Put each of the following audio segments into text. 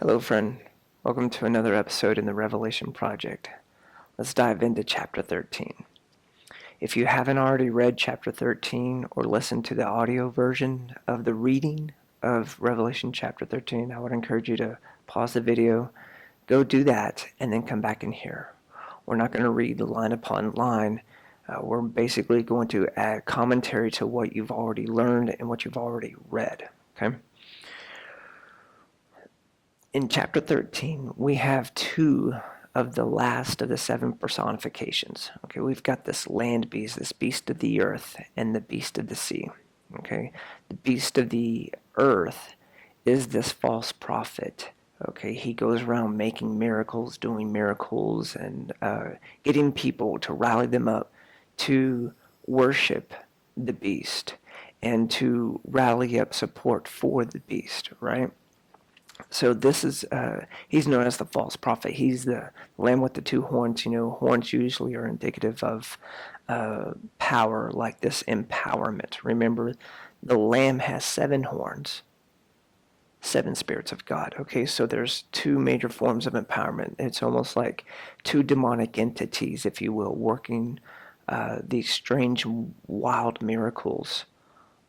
Hello, friend. Welcome to another episode in the Revelation Project. Let's dive into chapter 13. If you haven't already read chapter 13 or listened to the audio version of the reading of Revelation chapter 13, I would encourage you to pause the video, go do that, and then come back in here. We're not going to read line upon line. We're basically going to add commentary to what you've already learned and what you've already read. Okay? In chapter 13, we have two of the last of the seven personifications. Okay, we've got this land beast, this beast of the earth, and the beast of the sea. Okay, the beast of the earth is this false prophet. Okay, he goes around making miracles, doing miracles, and getting people to rally them up to worship the beast and to rally up support for the beast, right? So this is, he's known as the false prophet. He's the lamb with the two horns. You know, horns usually are indicative of power, like this empowerment. Remember, the lamb has seven horns, seven spirits of God. Okay, so there's two major forms of empowerment. It's almost like two demonic entities, if you will, working these strange, wild miracles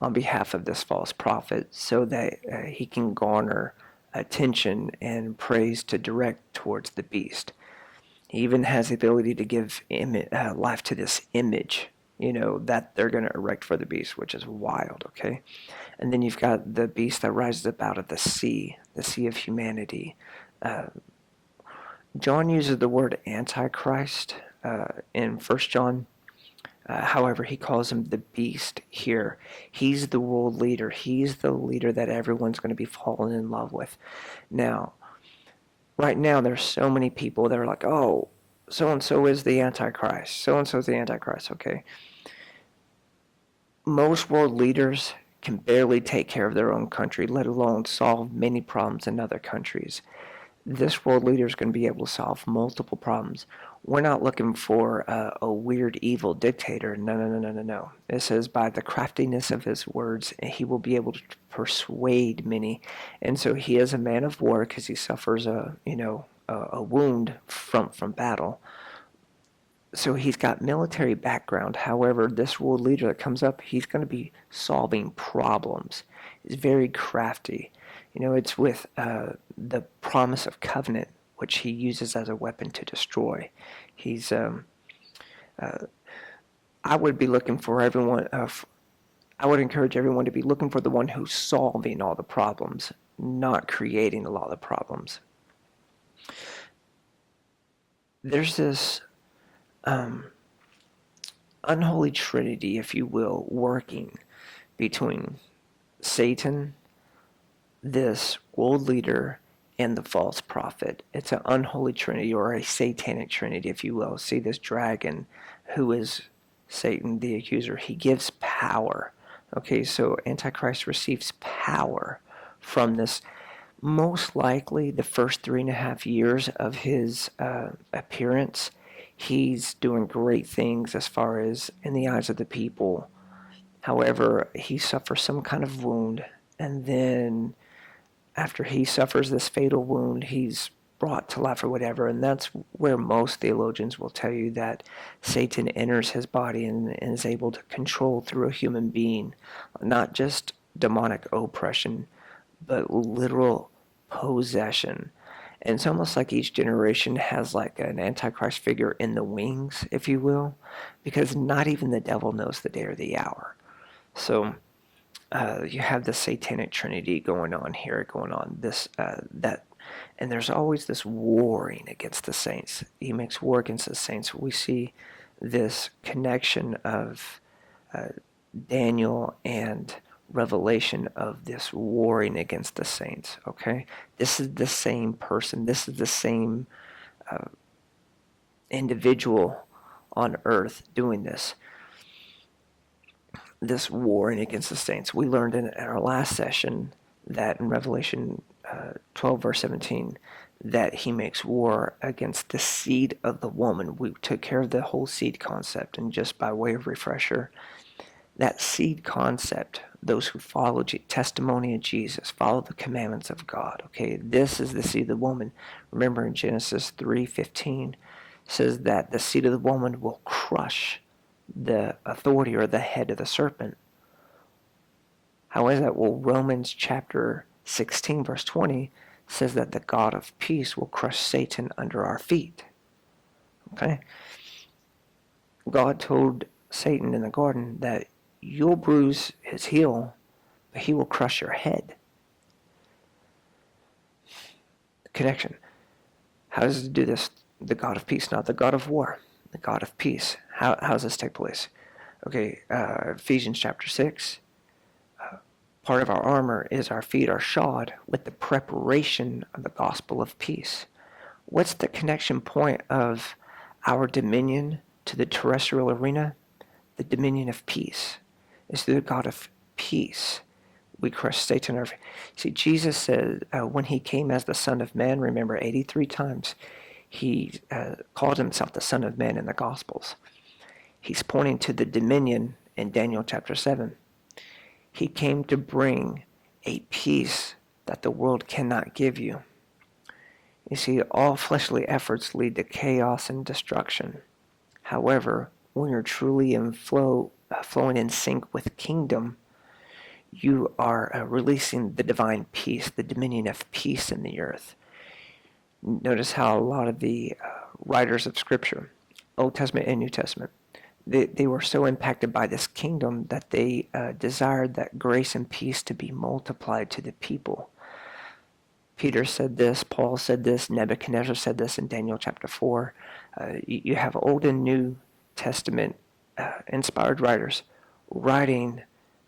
on behalf of this false prophet so that he can garner attention and praise to direct towards the beast. He even has the ability to give life to this image, that they're going to erect for the beast, which is wild, okay? And then you've got the beast that rises up out of the sea of humanity. John uses the word Antichrist in 1 John. However, he calls him the beast here. He's the world leader. He's the leader that everyone's going to be falling in love with. Now, right now, there's so many people that are like, oh, so-and-so is the Antichrist. So-and-so is the Antichrist, okay? Most world leaders can barely take care of their own country, let alone solve many problems in other countries. This world leader is going to be able to solve multiple problems. We're not looking for a weird, evil dictator. No. It says by the craftiness of his words, he will be able to persuade many. And so he is a man of war because he suffers a wound from battle. So he's got military background. However, this world leader that comes up, he's going to be solving problems. He's very crafty. It's with the promise of covenant, which he uses as a weapon to destroy. He's, I would be looking for everyone, I would encourage everyone to be looking for the one who's solving all the problems, not creating a lot of the problems. There's this unholy trinity, if you will, working between Satan, this world leader, and the false prophet. It's an unholy trinity, or a satanic trinity, if you will. See, this dragon, who is Satan, the accuser, he gives power. Okay, so Antichrist receives power from this. Most likely, the first 3.5 years of his appearance, he's doing great things as far as in the eyes of the people. However, he suffers some kind of wound, and then after he suffers this fatal wound, he's brought to life or whatever, and that's where most theologians will tell you that Satan enters his body and is able to control through a human being, not just demonic oppression, but literal possession. And it's almost like each generation has like an Antichrist figure in the wings, if you will, because not even the devil knows the day or the hour. So you have the satanic trinity going on, and there's always this warring against the saints. He makes war against the saints. We see this connection of Daniel and Revelation of this warring against the saints. Okay, this is the same person. This is the same individual on earth doing this warring against the saints. We learned in our last session that in Revelation 12 verse 17 that he makes war against the seed of the woman. We took care of the whole seed concept, and just by way of refresher, That seed concept, those who follow testimony of Jesus, follow the commandments of God. Okay, this is the seed of the woman. Remember in Genesis 3:15 says that the seed of the woman will crush the authority or the head of the serpent. How is that? Well, Romans chapter 16 verse 20 says that the God of peace will crush Satan under our feet. Okay? God told Satan in the garden that you'll bruise his heel, but he will crush your head. Connection. How does it do this? The God of peace, not the God of war. The God of peace. How does this take place? Okay, Ephesians chapter 6. Part of our armor is our feet are shod with the preparation of the gospel of peace. What's the connection point of our dominion to the terrestrial arena? The dominion of peace is through the God of peace. We crush Satan. See, Jesus said when he came as the Son of Man, remember 83 times, he called himself the Son of Man in the Gospels. He's pointing to the dominion in Daniel chapter 7. He came to bring a peace that the world cannot give you. You see, all fleshly efforts lead to chaos and destruction. However, when you're truly flowing in sync with kingdom, you are releasing the divine peace, the dominion of peace in the earth. Notice how a lot of the writers of Scripture, Old Testament and New Testament, they were so impacted by this kingdom that they desired that grace and peace to be multiplied to the people. Peter said this, Paul said this, Nebuchadnezzar said this in Daniel chapter 4. You have Old and New Testament inspired writers writing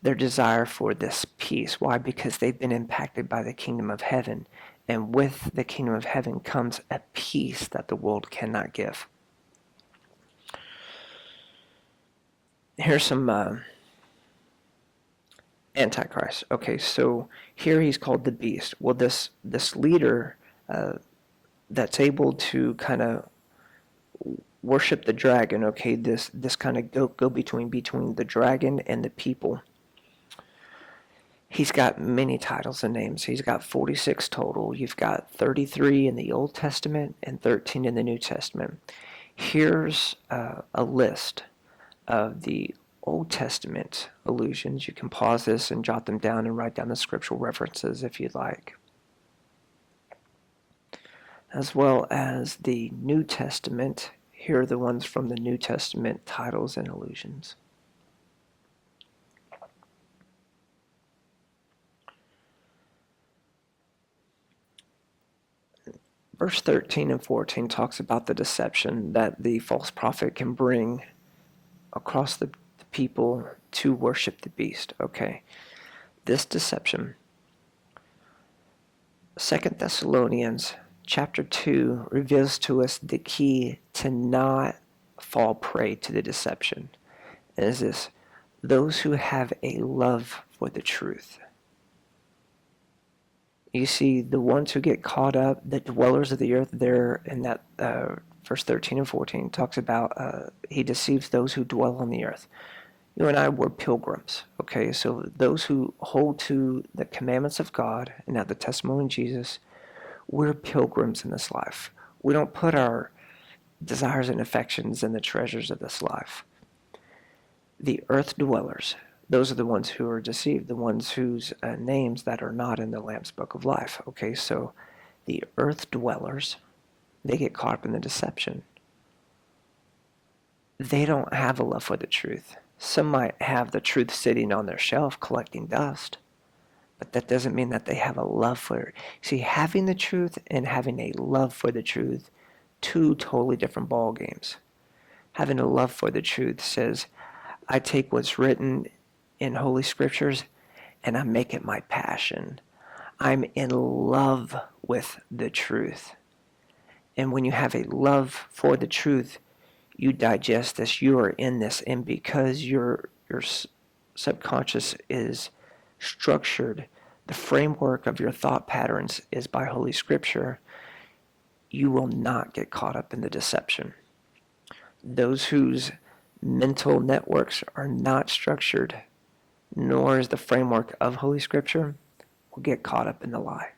their desire for this peace. Why? Because they've been impacted by the kingdom of heaven. And with the kingdom of heaven comes a peace that the world cannot give. Here's some Antichrist. Okay, so here he's called the beast. Well, this leader that's able to kind of worship the dragon. Okay, this kind of go between the dragon and the people. He's got many titles and names. He's got 46 total. You've got 33 in the Old Testament and 13 in the New Testament. Here's a list of the Old Testament allusions. You can pause this and jot them down and write down the scriptural references if you'd like. As well as the New Testament. Here are the ones from the New Testament titles and allusions. Verse 13 and 14 talks about the deception that the false prophet can bring across the people to worship the beast. Okay, this deception. 2 Thessalonians chapter 2 reveals to us the key to not fall prey to the deception. And is this: those who have a love for the truth. You see, the ones who get caught up, the dwellers of the earth, there in that verse 13 and 14 talks about he deceives those who dwell on the earth. You and I were pilgrims, okay? So those who hold to the commandments of God and have the testimony of Jesus, we're pilgrims in this life. We don't put our desires and affections in the treasures of this life. The earth dwellers, those are the ones who are deceived, the ones whose names that are not in the Lamb's Book of Life. Okay, so the earth dwellers, they get caught up in the deception. They don't have a love for the truth. Some might have the truth sitting on their shelf collecting dust, but that doesn't mean that they have a love for it. See, having the truth and having a love for the truth, two totally different ball games. Having a love for the truth says, I take what's written in Holy Scriptures and I make it my passion. I'm in love with the truth. And when you have a love for the truth, you digest this, you are in this, and because your subconscious is structured, the framework of your thought patterns is by Holy Scripture, you will not get caught up in the deception. Those whose mental networks are not structured, nor is the framework of Holy Scripture, will get caught up in the lie.